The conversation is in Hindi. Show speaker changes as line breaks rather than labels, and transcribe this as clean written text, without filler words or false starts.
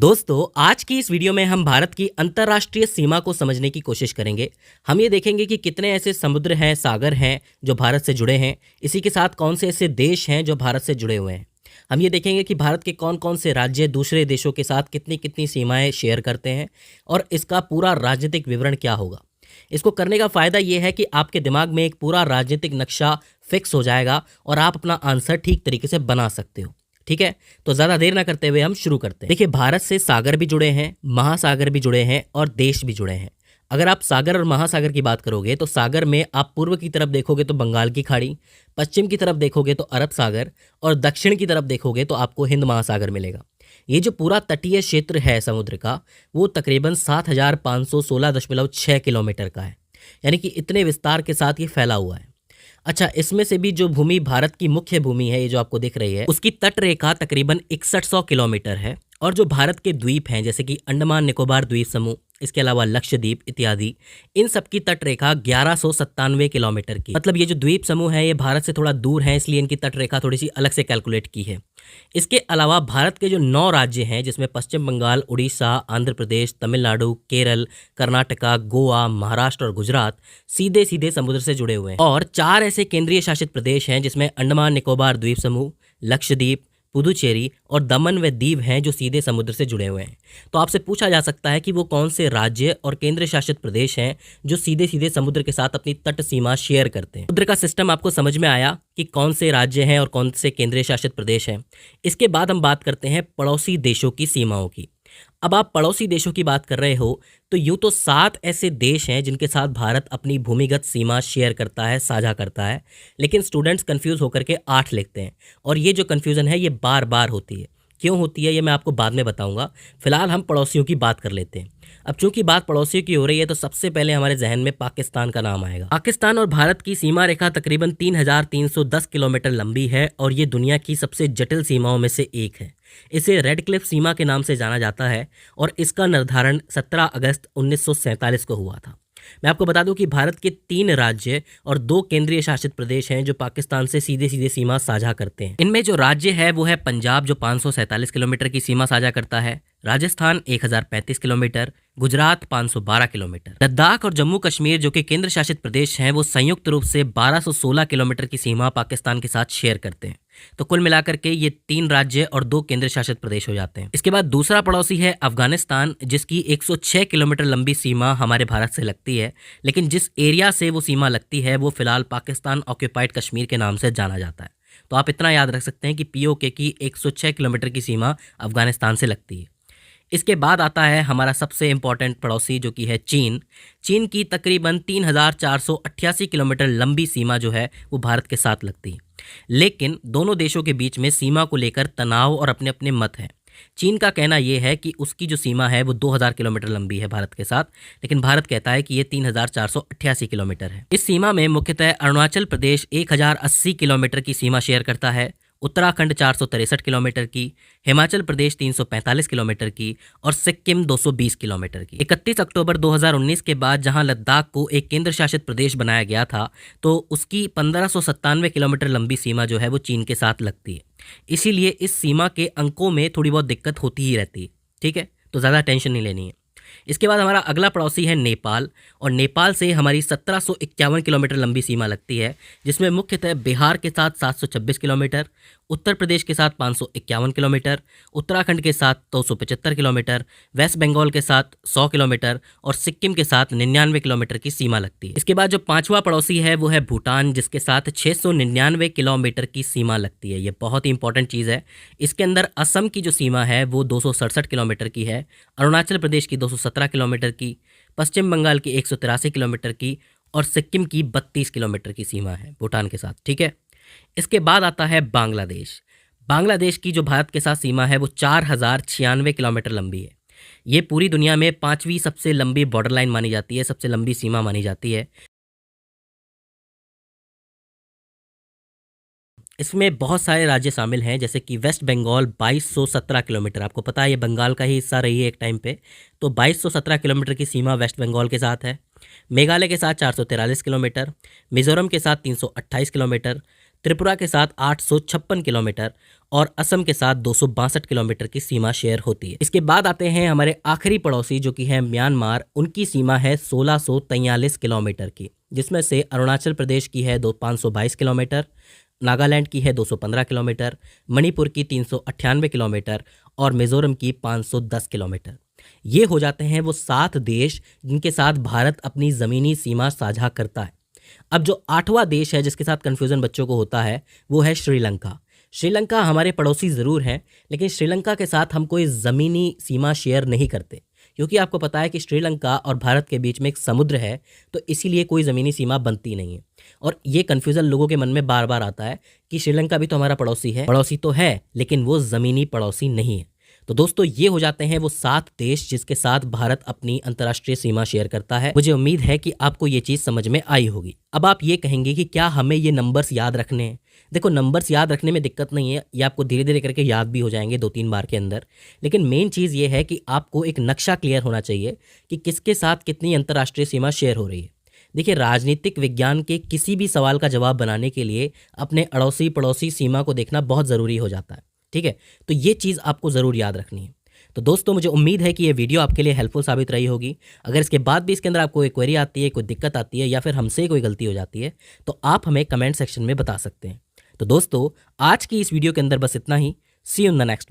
दोस्तों, आज की इस वीडियो में हम भारत की अंतर्राष्ट्रीय सीमा को समझने की कोशिश करेंगे। हम ये देखेंगे कि कितने ऐसे समुद्र हैं, सागर हैं जो भारत से जुड़े हैं। इसी के साथ कौन से ऐसे देश हैं जो भारत से जुड़े हुए हैं। हम ये देखेंगे कि भारत के कौन-कौन से राज्य दूसरे देशों के साथ कितनी-कितनी सीमाएँ शेयर करते हैं और इसका पूरा राजनीतिक विवरण क्या होगा। इसको करने का फ़ायदा ये है कि आपके दिमाग में एक पूरा राजनीतिक नक्शा फिक्स हो जाएगा और आप अपना आंसर ठीक तरीके से बना सकते हो। ठीक है, तो ज़्यादा देर ना करते हुए हम शुरू करते हैं। देखिए, भारत से सागर भी जुड़े हैं, महासागर भी जुड़े हैं और देश भी जुड़े हैं। अगर आप सागर और महासागर की बात करोगे तो सागर में आप पूर्व की तरफ देखोगे तो बंगाल की खाड़ी, पश्चिम की तरफ देखोगे तो अरब सागर और दक्षिण की तरफ देखोगे तो आपको हिंद महासागर मिलेगा। ये जो पूरा तटीय क्षेत्र है समुद्र का, वो तकरीबन 7516.6 किलोमीटर का है। यानी कि इतने विस्तार के साथ ये फैला हुआ है। अच्छा, इसमें से भी जो भूमि भारत की मुख्य भूमि है, ये जो आपको दिख रही है, उसकी तट रेखा तकरीबन 6100 किलोमीटर है। और जो भारत के द्वीप हैं जैसे कि अंडमान निकोबार द्वीप समूह, इसके अलावा लक्षद्वीप इत्यादि, इन सब की तट रेखा 1197 किलोमीटर की। मतलब ये जो द्वीप समूह है ये भारत से थोड़ा दूर है, इसलिए इनकी तट रेखा थोड़ी सी अलग से कैलकुलेट की है। इसके अलावा भारत के जो 9 राज्य हैं जिसमें पश्चिम बंगाल, उड़ीसा, आंध्र प्रदेश, तमिलनाडु, केरल, कर्नाटका, गोवा, महाराष्ट्र और गुजरात सीधे सीधे समुद्र से जुड़े हुए हैं। और 4 ऐसे केंद्रीय शासित प्रदेश हैं जिसमें अंडमान निकोबार द्वीप समूह, लक्षद्वीप, पुदुचेरी और दमन व दीव हैं जो सीधे समुद्र से जुड़े हुए हैं। तो आपसे पूछा जा सकता है कि वो कौन से राज्य और केंद्र शासित प्रदेश हैं जो सीधे सीधे समुद्र के साथ अपनी तट सीमा शेयर करते हैं। समुद्र का सिस्टम आपको समझ में आया कि कौन से राज्य हैं और कौन से केंद्रीय शासित प्रदेश हैं। इसके बाद हम बात करते हैं पड़ोसी देशों की सीमाओं की। अब आप पड़ोसी देशों की बात कर रहे हो तो यूँ तो 7 ऐसे देश हैं जिनके साथ भारत अपनी भूमिगत सीमा शेयर करता है, साझा करता है। लेकिन स्टूडेंट्स कंफ्यूज होकर के 8 लिखते हैं और ये जो कन्फ्यूज़न है ये बार बार होती है। क्यों होती है ये मैं आपको बाद में बताऊंगा। फिलहाल हम पड़ोसियों की बात कर लेते हैं। अब चूंकि बात पड़ोसियों की हो रही है तो सबसे पहले हमारे जहन में पाकिस्तान का नाम आएगा। पाकिस्तान और भारत की सीमा रेखा तकरीबन 3310 किलोमीटर लंबी है और ये दुनिया की सबसे जटिल सीमाओं में से एक है। इसे रेड क्लिफ सीमा के नाम से जाना जाता है और इसका निर्धारण 17 अगस्त 1947 को हुआ था। मैं आपको बता दूं कि भारत के 3 राज्य और 2 केंद्रीय शासित प्रदेश हैं जो पाकिस्तान से सीधे सीधे सीमा साझा करते हैं। इनमें जो राज्य है वो है पंजाब जो 547 किलोमीटर की सीमा साझा करता है, राजस्थान 1035 किलोमीटर, गुजरात 512 किलोमीटर। लद्दाख और जम्मू कश्मीर जो कि केंद्र शासित प्रदेश हैं वो संयुक्त रूप से 1216 किलोमीटर की सीमा पाकिस्तान के साथ शेयर करते हैं। तो कुल मिलाकर के ये 3 राज्य और 2 केंद्र शासित प्रदेश हो जाते हैं। इसके बाद दूसरा पड़ोसी है अफगानिस्तान जिसकी 106 किलोमीटर लंबी सीमा हमारे भारत से लगती है। लेकिन जिस एरिया से वो सीमा लगती है वो फिलहाल पाकिस्तान ऑक्यूपाइड कश्मीर के नाम से जाना जाता है। तो आप इतना याद रख सकते हैं कि पीओके की 106 किलोमीटर की सीमा अफगानिस्तान से लगती है। इसके बाद आता है हमारा सबसे इम्पॉर्टेंट पड़ोसी जो कि है चीन। चीन की तकरीबन 3488 किलोमीटर लंबी सीमा जो है वो भारत के साथ लगती है। लेकिन दोनों देशों के बीच में सीमा को लेकर तनाव और अपने अपने मत हैं। चीन का कहना यह है कि उसकी जो सीमा है वो 2000 किलोमीटर लंबी है भारत के साथ, लेकिन भारत कहता है कि ये 3488 किलोमीटर है। इस सीमा में मुख्यतः अरुणाचल प्रदेश 1080 किलोमीटर की सीमा शेयर करता है, उत्तराखंड 463 किलोमीटर की, हिमाचल प्रदेश 345 किलोमीटर की और सिक्किम 220 किलोमीटर की। 31 अक्टूबर 2019 के बाद जहां लद्दाख को एक केंद्र शासित प्रदेश बनाया गया था तो उसकी 1597 किलोमीटर लंबी सीमा जो है वो चीन के साथ लगती है। इसीलिए इस सीमा के अंकों में थोड़ी बहुत दिक्कत होती ही रहती है। ठीक है, तो ज़्यादा टेंशन नहीं लेनी है। इसके बाद हमारा अगला पड़ोसी है नेपाल और नेपाल से हमारी 1751 किलोमीटर लंबी सीमा लगती है जिसमें मुख्यतः बिहार के साथ 726 किलोमीटर, उत्तर प्रदेश के साथ 551 किलोमीटर, उत्तराखंड के साथ 275 किलोमीटर, वेस्ट बंगाल के साथ 100 किलोमीटर और सिक्किम के साथ 99 किलोमीटर की सीमा लगती है। इसके बाद जो 5वां पड़ोसी है वो है भूटान जिसके साथ 699 किलोमीटर की सीमा लगती है। ये बहुत ही इंपॉर्टेंट चीज़ है। इसके अंदर असम की जो सीमा है वो 267 किलोमीटर की है, अरुणाचल प्रदेश की 217 किलोमीटर की, पश्चिम बंगाल की 183 किलोमीटर की और सिक्किम की 32 किलोमीटर की सीमा है भूटान के साथ। ठीक है, इसके बाद आता है बांग्लादेश। बांग्लादेश की जो भारत के साथ सीमा है वो 4096 किलोमीटर लंबी है। ये पूरी दुनिया में 5वीं सबसे लंबी बॉर्डर लाइन मानी जाती है, सबसे लंबी सीमा मानी जाती है। इसमें बहुत सारे राज्य शामिल हैं जैसे कि वेस्ट बंगाल 2217 किलोमीटर, आपको पता है ये बंगाल का ही हिस्सा रही है एक टाइम पे, तो 2217 किलोमीटर की सीमा वेस्ट बंगाल के साथ है। मेघालय के साथ 443 किलोमीटर, मिजोरम के साथ 328 किलोमीटर, त्रिपुरा के साथ 856 किलोमीटर और असम के साथ 262 किलोमीटर की सीमा शेयर होती है। इसके बाद आते हैं हमारे आखिरी पड़ोसी जो कि है म्यांमार। उनकी सीमा है 1643 किलोमीटर की, जिसमें से अरुणाचल प्रदेश की है 522 किलोमीटर, नागालैंड की है 215 किलोमीटर, मणिपुर की 398 किलोमीटर और मिजोरम की 510 किलोमीटर। ये हो जाते हैं वो 7 देश जिनके साथ भारत अपनी ज़मीनी सीमा साझा करता है। अब जो 8वां देश है जिसके साथ कन्फ्यूज़न बच्चों को होता है वो है श्रीलंका। श्रीलंका हमारे पड़ोसी ज़रूर हैं, लेकिन श्रीलंका के साथ हम कोई ज़मीनी सीमा शेयर नहीं करते, क्योंकि आपको पता है कि श्रीलंका और भारत के बीच में एक समुद्र है, तो इसीलिए कोई ज़मीनी सीमा बनती नहीं है। और ये कन्फ्यूज़न लोगों के मन में बार बार आता है कि श्रीलंका भी तो हमारा पड़ोसी है। पड़ोसी तो है, लेकिन वो ज़मीनी पड़ोसी नहीं है। तो दोस्तों, ये हो जाते हैं वो 7 देश जिसके साथ भारत अपनी अंतर्राष्ट्रीय सीमा शेयर करता है। मुझे उम्मीद है कि आपको ये चीज़ समझ में आई होगी। अब आप ये कहेंगे कि क्या हमें ये नंबर्स याद रखने हैं? देखो, नंबर्स याद रखने में दिक्कत नहीं है, ये आपको धीरे धीरे करके याद भी हो जाएंगे 2-3 बार के अंदर। लेकिन मेन चीज़ ये है कि आपको एक नक्शा क्लियर होना चाहिए कि किसके साथ कितनी अंतर्राष्ट्रीय सीमा शेयर हो रही है। देखिए, राजनीतिक विज्ञान के किसी भी सवाल का जवाब बनाने के लिए अपने अड़ोसी पड़ोसी सीमा को देखना बहुत ज़रूरी हो जाता है। ठीक है, तो ये चीज़ आपको ज़रूर याद रखनी है। तो दोस्तों, मुझे उम्मीद है कि ये वीडियो आपके लिए हेल्पफुल साबित रही होगी। अगर इसके बाद भी इसके अंदर आपको कोई क्वेरी आती है, कोई दिक्कत आती है या फिर हमसे कोई गलती हो जाती है, तो आप हमें कमेंट सेक्शन में बता सकते हैं। तो दोस्तों, आज की इस वीडियो के अंदर बस इतना ही। सी यू इन द नेक्स्ट।